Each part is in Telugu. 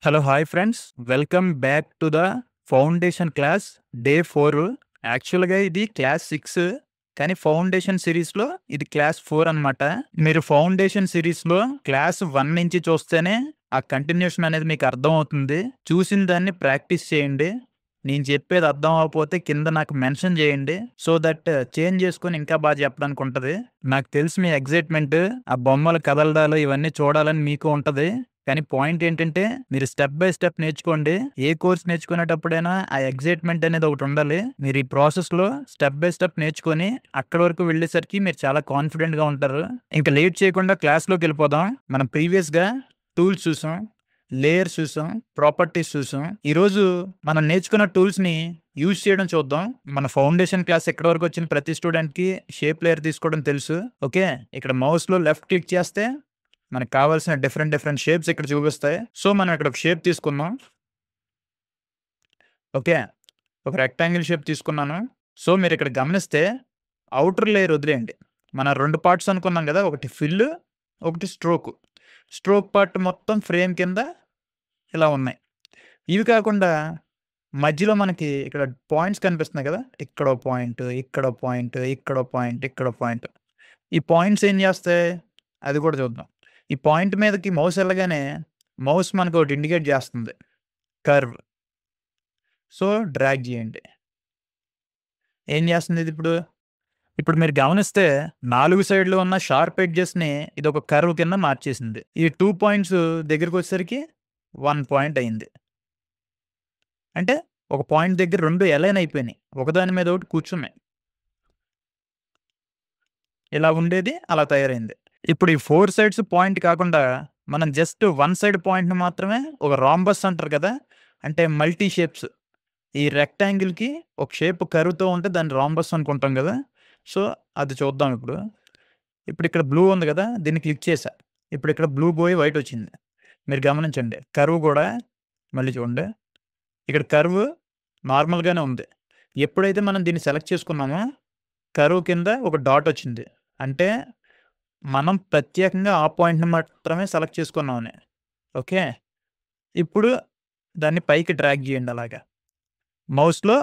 Hello hi friends. Welcome back to the foundation class day 4. యాక్చువల్‌గా ఇది క్లాస్ 6 కానీ ఫౌండేషన్ సిరీస్‌లో ఇది క్లాస్ 4 అనమాట. మీరు ఫౌండేషన్ సిరీస్‌లో క్లాస్ 1 నుంచి చూస్తేనే ఆ కంటిన్యూషన్ అనేది మీకు అర్థమవుతుంది. చూసిన దాన్ని ప్రాక్టీస్ చేయండి. నేను చెప్పేది అర్థం అవ్వకపోతే కింద నాకు మెన్షన్ చేయండి. సో దట్ చేంజ్ చేసుకొని ఇంకా బాగా చెప్పడానికి ఉంటది. నాకు తెలుసు మీ ఎక్సైట్‌మెంట్ ఆ బొమ్మలు కదలడాలు ఇవన్నీ చూడాలని మీకు ఉంటది. కానీ పాయింట్ ఏంటంటే మీరు స్టెప్ బై స్టెప్ నేర్చుకోండి. ఏ కోర్స్ నేర్చుకునేటప్పుడైనా ఆ ఎక్సైట్‌మెంట్ అనేది ఒకటి ఉండాలి. మీరు ఈ ప్రాసెస్‌లో స్టెప్ బై స్టెప్ నేర్చుకొని అక్కడి వరకు వెళ్ళేసరికి మీరు చాలా కాన్ఫిడెంట్‌గా ఉంటారు. ఇంక లేట్ చేయకుండా క్లాస్‌లోకెళ్ళిపోదాం. మనం ప్రీవియస్‌గా టూల్స్ చూసాం. లేయర్స్ చూసాం. ప్రాపర్టీస్ చూసాం. ఈరోజు మనం నేర్చుకున్న టూల్స్‌ని యూజ్ చేయడం చూద్దాం. మన ఫౌండేషన్ క్లాస్ ఇక్కడి వరకు వచ్చిన ప్రతి స్టూడెంట్‌కి షేప్ లేయర్ తీసుకోవడం తెలుసు. ఓకే. ఇక్కడ మౌస్‌లో లెఫ్ట్ క్లిక్ చేస్తే మనకు కావాల్సిన డిఫరెంట్ షేప్స్ ఇక్కడ చూపిస్తాయి. సో, మనం ఇక్కడ ఒక షేప్ తీసుకుందాం. ఓకే. ఒక రెక్టాంగిల్ షేప్ తీసుకున్నాను. సో, మీరిక్కడ గమనిస్తే ఔటర్ లేయర్ వదిలేయండి. మన 2 పార్ట్స్ అనుకున్నాం గదా! ఒకటి ఫిల్, ఒకటి స్ట్రోక్. స్ట్రోక్ పార్ట్ మొత్తం ఫ్రేమ్ కింద ఇలా ఉన్నాయి. ఇవి కాకుండా మధ్యలో మనకి ఇక్కడ పాయింట్స్ కనిపిస్తున్నాయి కదా! ఇక్కడో పాయింట్, ఇక్కడో పాయింట్, ఇక్కడో పాయింట్, ఇక్కడో పాయింట్. ఈ పాయింట్స్ ఏం చేస్తాయి? అది కూడా చూద్దాం. ఈ పాయింట్ మీదకి మౌస్ ఎళ్ళగానే మౌస్ మనకోటి ఇండికేట్ చేస్తుంది. కర్వ్. సో, డ్రాగ్ చేయండి. ఏం చేస్తుంది ఇదిప్పుడు? ఇప్పుడు మీరు గమనిస్తే 4 సైడ్‌లో ఉన్న షార్ప్ ఎడ్జెస్‌ని ఇదొక కర్వ్ కింద మార్చేసింది. ఈ 2 పాయింట్స్ దగ్గరికొచ్చేసరికి 1 పాయింట్ అయింది. అంటే ఒక పాయింట్ దగ్గర 2 అలైన్ అయిపోయినాయి. ఒకదాని మీద ఒకటి కూర్చున్నాయి. ఇలా ఉండేది అలా తయారైంది. ఇప్పుడు ఈ 4 సైడ్స్ పాయింట్ కాకుండా మనం జస్ట్ 1 సైడ్ పాయింట్‌ని మాత్రమే ఒక రాంబస్ అంటారు కదా! అంటే మల్టీ షేప్స్. ఈ రెక్టాంగిల్‌కి ఒక షేప్ కర్వ్‌తో ఉంటే దాన్ని రాంబస్ అనుకుంటాం గదా! సో, అది చూద్దాం ఇప్పుడు. ఇప్పుడిక్కడ బ్లూ ఉంది గదా! దీన్ని క్లిక్ చేశా. ఇప్పుడిక్కడ బ్లూ పోయి వైట్ వచ్చింది. మీరు గమనించండి. కర్వ్ గూడా మళ్ళీ చూడండి. ఇక్కడ కర్వ్ నార్మల్‌గానే ఉంది. ఎప్పుడైతే మనం దీన్ని సెలెక్ట్ చేసుకున్నామో కర్వ్ కింద ఒక డాట్ వచ్చింది. అంటే మనం ప్రత్యేకంగా ఆ పాయింట్‌ని మాత్రమే సెలెక్ట్ చేసుకున్నామని. ఓకే. ఇప్పుడు దాన్ని పైకి డ్రాగ్ చేయండి అలాగా. మౌస్‌లో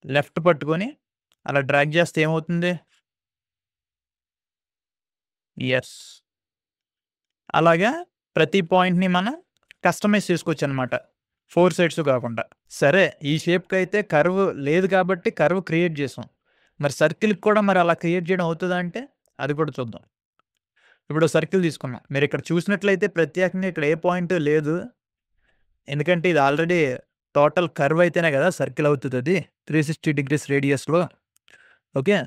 లెఫ్ట్ పట్టుకొని అలా డ్రాగ్ చేస్తే ఏమవుతుంది? యెస్. అలాగా ప్రతి పాయింట్‌ని మనం కస్టమైజ్ చేసుకోవచ్చనమాట. 4 సైడ్స్ కాకుండా. సరే ఈ షేప్‌కైతే కర్వ్ లేదు కాబట్టి కర్వ్ క్రియేట్ చేసాం. మరి సర్కిల్‌కి కూడా మరి అలా క్రియేట్ చేయడం అవుతదా అంటే? అది కూడా చూద్దాం. ఇప్పుడు సర్కిల్ తీసుకున్నాం. మీరిక్కడ చూసినట్లయితే ప్రత్యేకంగా ఇక్కడ ఏ పాయింట్ లేదు. ఎందుకంటే ఇది ఆల్రెడీ టోటల్ కర్వ్ అయితేనే కదా సర్కిల్ అవుతదది. 360 డిగ్రీస్ రేడియస్‌లో. ఓకే.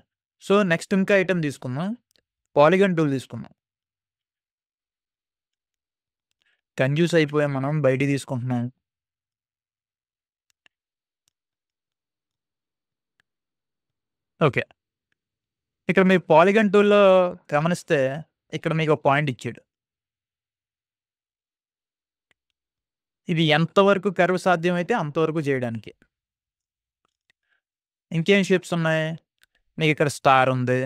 సో, నెక్స్ట్ ఇంకా ఐటెమ్ తీసుకుందాం. పాలిగాన్ టూల్ తీసుకుందాం. కన్‌ఫ్యూజ్ అయిపోయాం మనం బయటికి తీసుకుంటున్నాం. ఓకే. ఇక్కడ మీరు పాలిగాన్ టూల్‌లో గమనిస్తే ఇక్కడ మీకు ఒక పాయింట్ ఇచ్చాడు. ఇది ఎంతవరకు కర్వ్ సాధ్యమైతే అంతవరకు చేయడానికి. ఇంకేం షేప్స్ ఉన్నాయి? మీకిక్కడ స్టార్ ఉంది.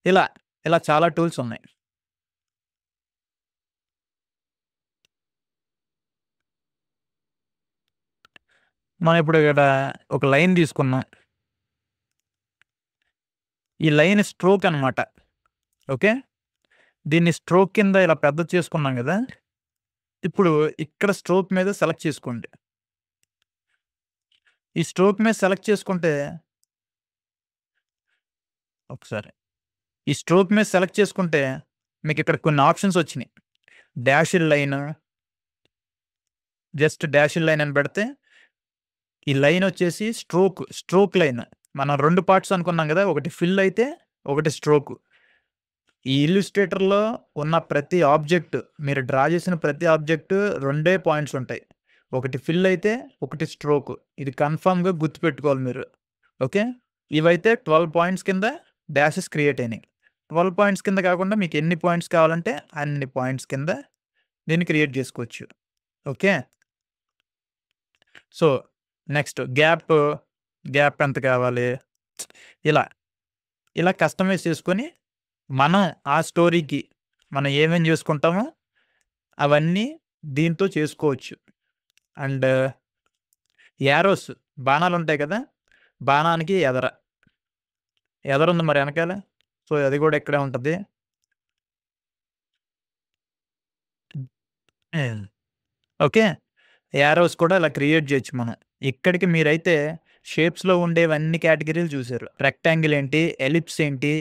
ఇలా, ఇలా చాలా టూల్స్ ఉన్నాయి. మనం ఇప్పుడు ఇక్కడ ఒక లైన్ తీసుకున్నాం. ఈ లైన్ స్ట్రోక్ అనమాట. ఓకే. దీన్ని స్ట్రోక్ కింద ఇలా పెద్దది చేసుకున్నాం గదా! ఇప్పుడు ఇక్కడ స్ట్రోక్ మీద సెలెక్ట్ చేసుకోండి. ఈ స్ట్రోక్ మీద సెలెక్ట్ చేసుకుంటే ఒకసారి ఈ స్ట్రోక్ మీద సెలెక్ట్ చేసుకుంటే మీకిక్కడ కొన్ని ఆప్షన్స్ వచ్చినియి. Dashed line, just dashed line అని పెడితే ఈ లైన్ వచ్చేసి స్ట్రోక్ లైన్. మనం 2 పార్ట్స్ అనుకున్నాం గదా! ఒకటి ఫిల్ అయితే, ఒకటి స్ట్రోక్. ఈ ఇల్లుస్ట్రేటర్‌లో ఉన్న ప్రతి ఆబ్జెక్ట్ మీరు డ్రా చేసిన ప్రతి ఆబ్జెక్ట్ 2 పాయింట్స్ ఉంటాయి. ఒకటి ఫిల్ అయితే, ఒకటి స్ట్రోక్. ఇది కన్ఫర్మ్‌గా గుర్తుపెట్టుకోవాలి మీరు. ఓకే. ఇవైతే 12 పాయింట్స్ కింద డాషెస్ క్రియేట్ అయినాయి. 12 పాయింట్స్ కింద కాకుండా మీకు ఎన్ని పాయింట్స్ కావాలంటే అన్ని పాయింట్స్ కింద దీన్ని క్రియేట్ చేసుకోవచ్చు. ఓకే. సో, నెక్స్ట్ గ్యాప్ ఎంత కావాలి? ఇలా, ఇలా కస్టమైజ్ చేసుకొని మనం ఆ స్టోరీకి మనం ఏమేం చేసుకుంటామో అవన్నీ దీంతో చేసుకోవచ్చు. అండ్ యారోస్ బాణాలుంటాయి కదా! బాణానికి ఎదరుంది మరి ఎనకాల. సో, అది కూడా ఇక్కడే ఉంటది. హ్మ్. ఓకే. యారోస్ కూడా ఇలా క్రియేట్ చేయొచ్చు మనం. ఇక్కడికి మీరైతే షేప్స్‌లో ఉండేవన్నీ కేటగిరీలు చూసారు. రెక్టాంగిల్ ఏంటి? ఎలిప్స్ ఏంటి?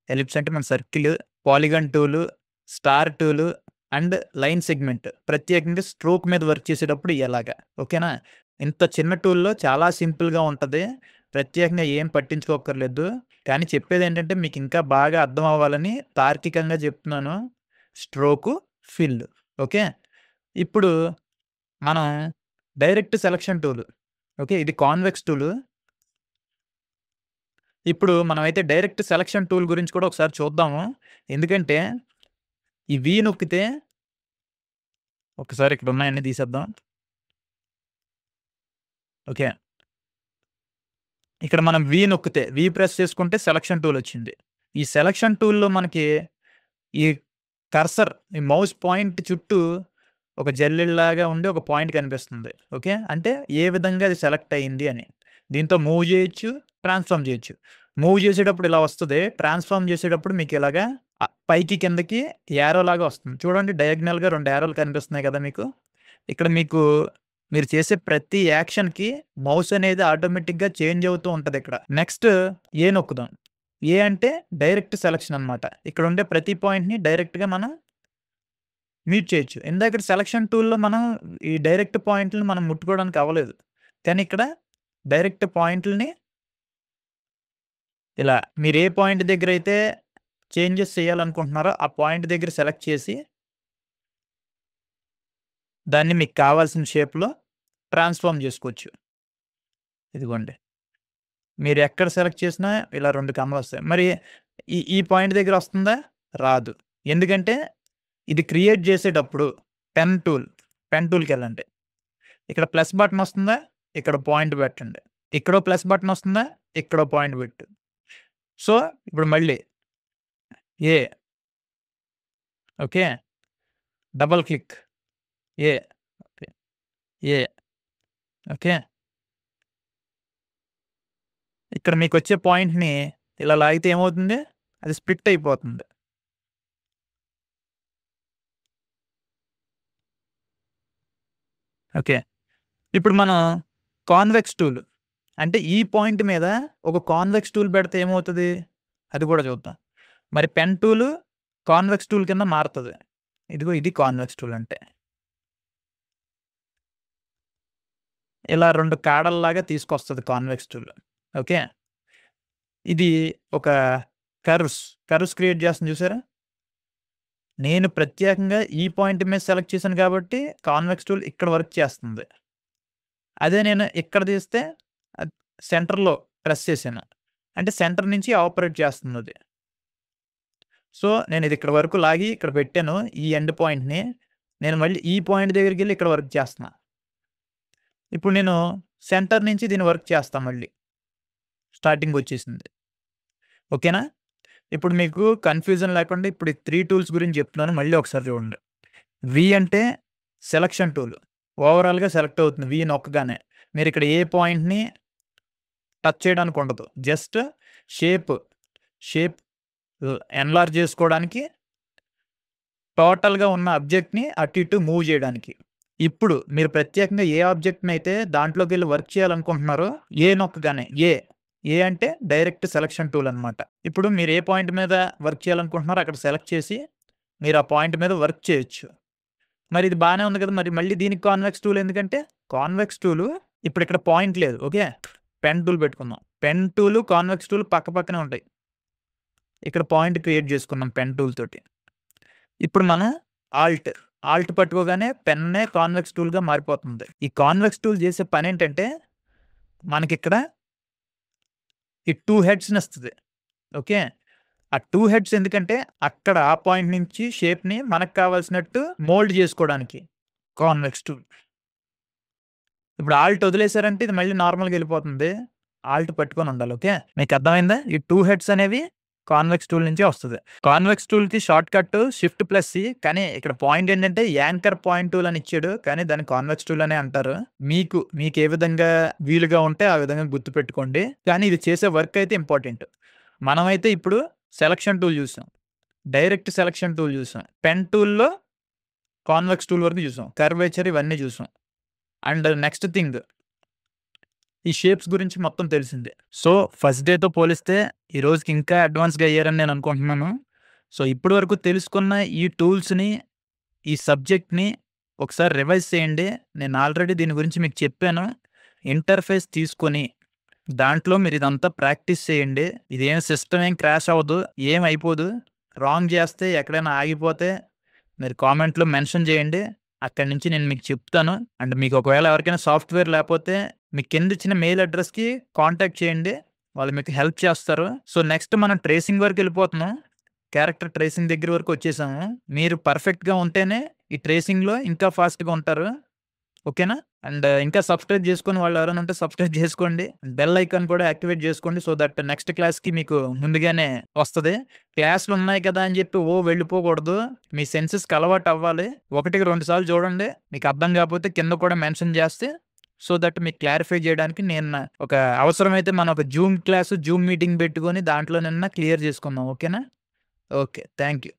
ఎలిప్స్ అంటే మన circle, polygon tool, star tool and line segment. ప్రత్యేకంగా స్ట్రోక్ మీద వర్క్ చేసేటప్పుడు ఎలాగా? ఓకేనా? ఇంత చిన్న టూల్‌లో చాలా సింపుల్‌గా ఉంటది. ప్రత్యేకంగా ఏం పట్టించుకోక్కర్లేదు. కానీ చెప్పేదేంటంటే మీకు ఇంకా బాగా అర్థం అవ్వాలని తార్కికంగా చెప్తున్నాను. Stroke, fill. ఓకే. ఇప్పుడు మనం డైరెక్ట్ సెలక్షన్ టూల్. ఓకే. ఇది కాన్వెక్స్ టూల్. ఇప్పుడు మనమైతే డైరెక్ట్ సెలక్షన్ టూల్ గురించి కూడా ఒకసారి చూద్దాము. ఎందుకంటే ఈ వి నొక్కితే ఒకసారి ఇక్కడ ఉన్నాయన్నీ తీసేద్దాం. ఓకే. ఇక్కడ మనం వి నొక్కితే, వి ప్రెస్ చేసుకుంటే సెలక్షన్ టూల్ వచ్చింది. ఈ సెలక్షన్ టూల్‌లో మనకి ఈ కర్సర్, ఈ మౌస్ పాయింట్ చుట్టూ ఒక జల్లెడలాగా ఉండి ఒక పాయింట్ కనిపిస్తుంది. ఓకే. అంటే ఏ విధంగా అది సెలెక్ట్ అయింది అని. దీంతో మూవ్ చేయొచ్చు, ట్రాన్స్‌ఫార్మ్ చేయొచ్చు. మూవ్ చేసేటప్పుడు ఇలా వస్తది. ట్రాన్స్‌ఫార్మ్ చేసేటప్పుడు మీకు ఇలాగా పైకి, కిందకి యారోలాగా వస్తుంది. చూడండి డయాగ్నల్‌గా 2 యారోలు కనిపిస్తున్నాయి కదా మీకు. ఇక్కడ మీకు మీరు చేసే ప్రతి యాక్షన్‌కి మౌస్ అనేది ఆటోమేటిక్‌గా చేంజ్ అవుతూ ఉంటదిక్కడ. నెక్స్ట్ ఏ నొక్కుదాం. ఏ అంటే డైరెక్ట్ సెలక్షన్ అన్నమాట. ఇక్కడ ఉండే ప్రతి పాయింట్‌ని డైరెక్ట్‌గా మనం మ్యూట్ చేయొచ్చు. ఇందాకడ సెలక్షన్ టూల్‌లో మనం ఈ డైరెక్ట్ పాయింట్‌లని మనం ముట్టుకోవడానికి అవ్వలేదు. కానీ ఇక్కడ డైరెక్ట్ పాయింట్‌లని ఇలా మీరు ఏ పాయింట్ దగ్గరైతే చేంజెస్ చేయాలనుకుంటున్నారో ఆ పాయింట్ దగ్గర సెలెక్ట్ చేసి దాన్ని మీకు కావాల్సిన షేప్‌లో ట్రాన్స్‌ఫార్మ్ చేసుకోవచ్చు. ఇదిగోండి. మీరు ఎక్కడ సెలెక్ట్ చేసినా ఇలా 2 కమలొస్తాయి. మరి ఈ ఈ పాయింట్ దగ్గర వస్తుందా? రాదు. ఎందుకంటే ఇది క్రియేట్ చేసేటప్పుడు పెన్ టూల్, పెన్ టూల్‌కెళ్ళండి. ఇక్కడ ప్లస్ బటన్ వస్తుందా? ఇక్కడ పాయింట్ పెట్టండి. ఇక్కడో ప్లస్ బటన్ వస్తుందా? ఇక్కడో పాయింట్ పెట్టు. సో, ఇప్పుడు మళ్ళీ ఏ ఓకే. డబుల్ క్లిక్ ఏ ఓకే. ఏ ఓకే. ఇక్కడ మీకొచ్చే పాయింట్‌ని ఇలా లాగితే ఏమవుతుంది? అది స్ప్లిట్ అయిపోతుంది. ఓకే. ఇప్పుడు మనం కాన్వెక్స్ టూల్ అంటే ఈ పాయింట్ మీద ఒక కాన్వెక్స్ టూల్ పెడితే ఏమవుతది? అది కూడా చూద్దాం. మరి పెన్ టూల్ కాన్వెక్స్ టూల్ కింద మారుతది. ఇదిగో ఇది కాన్వెక్స్ టూల్ అంటే. ఇలా 2 కాడల్లాగా తీసుకొస్తది కాన్వెక్స్ టూల్. ఓకే. ఇది ఒక కర్వ్స్ క్రియేట్ చేస్తుంది చూసారా? నేను ప్రత్యేకంగా ఈ పాయింట్ మీద సెలెక్ట్ చేశాను కాబట్టి కాన్వెక్స్ టూల్ ఇక్కడ వర్క్ చేస్తుంది. అదే నేను ఇక్కడ తీస్తే అది సెంటర్‌లో ప్రెస్ చేశాను. అంటే సెంటర్ నుంచి ఆపరేట్ చేస్తుందది. సో, నేనిది ఇక్కడ వరకు లాగి ఇక్కడ పెట్టాను. ఈ ఎండ్ పాయింట్‌ని. నేను మళ్ళీ ఈ పాయింట్ దగ్గరికెళ్ళి ఇక్కడ వర్క్ చేస్తున్నా. ఇప్పుడు నేను సెంటర్ నుంచి దీన్ని వర్క్ చేస్తా మళ్ళీ. స్టార్టింగొచ్చేసింది. ఓకేనా? ఇప్పుడు మీకు కన్‌ఫ్యూజన్ లేకుండా ఇప్పుడు ఈ 3 టూల్స్ గురించి చెప్తున్నాను. మళ్ళీ ఒకసారి చూడండి. వి అంటే సెలక్షన్ టూల్. ఓవరాల్‌గా సెలెక్ట్ అవుతుంది వి నొక్కగానే. మీరిక్కడ ఏ పాయింట్‌ని టచ్ చేయడానికి ఉండదు. జస్ట్ షేప్, షేప్ ఎన్లార్జ్ చేసుకోవడానికి టోటల్‌గా ఉన్న ఆబ్జెక్ట్‌ని అటు ఇటు మూవ్ చేయడానికి. ఇప్పుడు మీరు ప్రత్యేకంగా ఏ ఆబ్జెక్ట్‌నైతే దాంట్లోకెళ్ళి వర్క్ చేయాలనుకుంటున్నారో ఏ నొక్కగానే ఏ అంటే డైరెక్ట్ సెలక్షన్ టూల్ అన్నమాట. ఇప్పుడు మీరు ఏ పాయింట్ మీద వర్క్ చేయాలనుకుంటున్నారో అక్కడ సెలెక్ట్ చేసి మీరు ఆ పాయింట్ మీద వర్క్ చేయొచ్చు. మరి ఇది బానే ఉంది కదా! మరి మళ్ళీ దీనికి కాన్వెక్స్ టూల్ ఎందుకంటే కాన్వెక్స్ టూల్ ఇప్పుడు ఇక్కడ పాయింట్ లేదు. ఓకే. పెన్ టూల్ పెట్టుకుందాం. పెన్ టూల్, కాన్వెక్స్ టూల్ పక్క పక్కనే ఉంటాయి. ఇక్కడ పాయింట్ క్రియేట్ చేసుకున్నాం పెన్ టూల్ తోటి. ఇప్పుడు మనం ఆల్ట్ పట్టుకోగానే పెన్నే కాన్వెక్స్ టూల్‌గా మారిపోతుంది. ఈ కాన్వెక్స్ టూల్ చేసే పనేంటంటే మనకిక్కడ ఈ 2 హెడ్స్‌నిస్తది. ఓకే. ఆ 2 హెడ్స్ ఎందుకంటే అక్కడ ఆ పాయింట్ నుంచి షేప్‌ని మనకు కావాల్సినట్టు మోల్డ్ చేసుకోవడానికి కాన్వెక్స్ టూల్. ఇప్పుడు ఆల్ట్ వదిలేసారంటే ఇది మళ్ళీ నార్మల్‌గా ఎళ్ళిపోతుంది. ఆల్ట్ పట్టుకొని ఉండాలి. ఓకే. మీకు అర్థమైందా? ఈ 2 హెడ్స్ అనేవి కాన్వెక్స్ టూల్ నుంచి వస్తది. కాన్వెక్స్ టూల్‌కి షార్ట్ కట్ షిఫ్ట్+సి. కానీ ఇక్కడ పాయింట్ ఏంటంటే యాంకర్ పాయింట్ టూల్ అని ఇచ్చాడు. కానీ దాన్ని కాన్వెక్స్ టూల్ అనే అంటారు. మీకు ఏ విధంగా వీలుగా ఉంటే ఆ విధంగా గుర్తుపెట్టుకోండి. కానీ ఇది చేసే వర్క్ అయితే ఇంపార్టెంట్. మనమైతే ఇప్పుడు సెలక్షన్ టూల్ చూసాం. డైరెక్ట్ సెలక్షన్ టూల్ చూసాం. పెన్ టూల్‌లో కాన్వెక్స్ టూల్ వరకు చూసాం. కర్వేచర్ ఇవన్నీ చూసాం. అండ్ నెక్స్ట్ థింగ్ ఈ షేప్స్ గురించి మొత్తం తెలిసిందే. సో, ఫస్ట్ డేతో పోలిస్తే ఈ రోజుకి ఇంకా అడ్వాన్స్‌గా అయ్యారని నేను అనుకుంటున్నాను. సో, ఇప్పటి వరకు తెలుసుకున్న ఈ టూల్స్‌ని, ఈ సబ్జెక్ట్‌ని ఒకసారి రివైజ్ చేయండి. నేను ఆల్రెడీ దీని గురించి మీకు చెప్పాను. ఇంటర్ఫేస్ తీసుకొని దాంట్లో మీరు ఇదంతా ప్రాక్టీస్ చేయండి. ఇదేం సిస్టమ్ ఏం క్రాష్ అవ్వదు. ఏం అయిపోదు. రాంగ్ చేస్తే ఎక్కడైనా ఆగిపోతే మీరు కామెంట్‌లో మెన్షన్ చేయండి. అక్కడి నుంచి నేను మీకు చెప్తాను. అండ్ మీకు ఒకవేళ ఎవరికైనా సాఫ్ట్‌వేర్ లేకపోతే మీ కింద ఇచ్చిన మెయిల్ అడ్రెస్‌కి కాంటాక్ట్ చేయండి. వాళ్ళు మీకు హెల్ప్ చేస్తారు. సో, నెక్స్ట్ మనం ట్రేసింగ్ వరకెళ్ళిపోతున్నాం. క్యారెక్టర్ ట్రేసింగ్ దగ్గర వరకు వచ్చేసాము. మీరు పర్ఫెక్ట్‌గా ఉంటేనే ఈ ట్రేసింగ్‌లో ఇంకా ఫాస్ట్‌గా ఉంటారు. ఓకేనా? అండ్ ఇంకా సబ్స్క్రైబ్ చేసుకొని వాళ్ళు ఎవరైనా ఉంటే సబ్స్క్రైబ్ చేసుకోండి. బెల్ ఐకాన్ కూడా యాక్టివేట్ చేసుకోండి. సో దట్ నెక్స్ట్ క్లాస్‌కి మీకు ముందుగానే వస్తది. క్లాస్‌లు ఉన్నాయి కదా అని చెప్పి వెళ్ళిపోకూడదు. మీ సెన్సెస్‌కి అలవాటు అవ్వాలి. ఒకటికి 2 సార్లు చూడండి. మీకు అర్థం కాకపోతే కింద కూడా మెన్షన్ చేస్తే సో దట్ మీకు క్లారిఫై చేయడానికి నేను ఒక అవసరమైతే మనం ఒక జూమ్ మీటింగ్ పెట్టుకొని దాంట్లోనన్నా క్లియర్ చేసుకుందాం. ఓకేనా? ఓకే. Thank you.